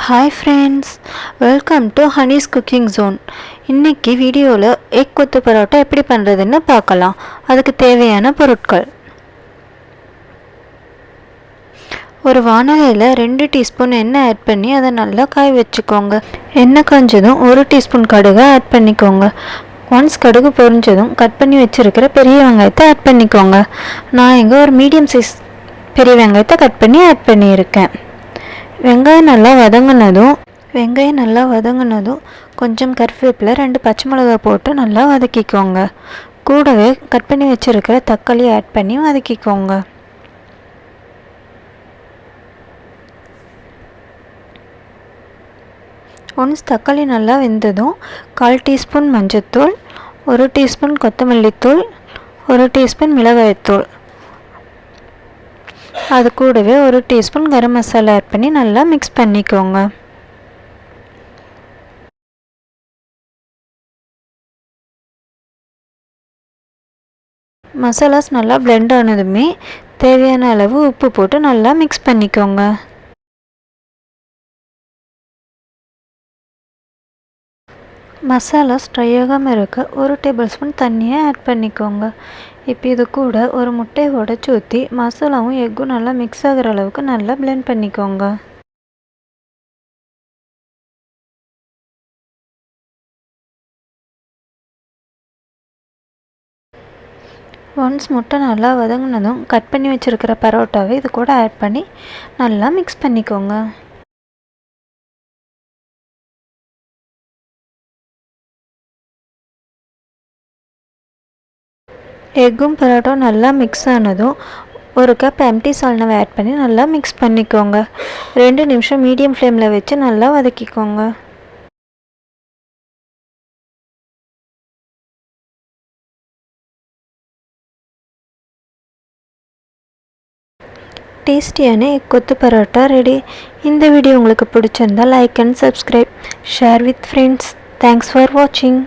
Hi friends, welcome to Honey's Cooking Zone. இன்னைக்கு வீடியோவில் egg கொத்து பரோட்டா எப்படி பண்ணுறதுன்னு பார்க்கலாம். அதுக்கு தேவையான பொருட்கள்: ஒரு வாணலியில் 2 டீஸ்பூன் எண்ணெய் ஆட் பண்ணி அதை நல்லா காய வச்சுக்கோங்க. எண்ணெய் காஞ்சதும் 1 டீஸ்பூன் கடுகை ஆட் பண்ணிக்கோங்க. ஒன்ஸ் கடுகு பொரிஞ்சதும் கட் பண்ணி வச்சுருக்கிற பெரிய வெங்காயத்தை ஆட் பண்ணிக்கோங்க. நான் இங்கே ஒரு மீடியம் சைஸ் பெரிய வெங்காயத்தை கட் பண்ணி ஆட் பண்ணியிருக்கேன். வெங்காயம் நல்லா வதங்கினதும் கொஞ்சம் கருவேப்பிலை 2 பச்சை மிளகாய் போட்டு நல்லா வதக்கிக்கோங்க. கூடவே கட் பண்ணி வச்சுருக்கிற தக்காளி ஆட் பண்ணி வதக்கிக்கோங்க. ஒன்ஸ் தக்காளி நல்லா வெந்ததும் 1/4 டீஸ்பூன் மஞ்சள்தூள், 1 டீஸ்பூன் கொத்தமல்லி தூள், 1 டீஸ்பூன் மிளகாய்த்தூள், அது கூடவே 1 டீஸ்பூன் கரம் மசாலா ஆட் பண்ணி நல்லா மிக்ஸ் பண்ணிக்கோங்க. மசாலாஸ் நல்லா பிளெண்ட் ஆனதுமே தேவையான அளவு உப்பு போட்டு நல்லா மிக்ஸ் பண்ணிக்கோங்க. மசாலாஸ் ட்ரை ஆகாமல் இருக்க 1 டேபிள் ஸ்பூன் தண்ணியை ஆட் பண்ணிக்கோங்க. இப்போ இது கூட ஒரு முட்டையை உடைச்சி ஊற்றி மசாலாவும் எக்கும் நல்லா மிக்ஸ் ஆகிற அளவுக்கு நல்லா பிளெண்ட் பண்ணிக்கோங்க. ஒன்ஸ் முட்டை நல்லா வதங்கினதும் கட் பண்ணி வச்சுருக்கிற பரோட்டாவை இது கூட ஆட் பண்ணி நல்லா மிக்ஸ் பண்ணிக்கோங்க. எக்கும் பரோட்டாவும் நல்லா மிக்ஸ் ஆனதும் 1 கப் எம்டி சால்னாவை ஆட் பண்ணி நல்லா மிக்ஸ் பண்ணிக்கோங்க. 2 நிமிஷம் மீடியம் ஃப்ளேமில் வச்சு நல்லா வதக்கிக்கோங்க. டேஸ்டியான எக் கொத்து பரோட்டா ரெடி. இந்த வீடியோ உங்களுக்கு பிடிச்சிருந்தால் like and subscribe, share with friends. Thanks for வாட்சிங்.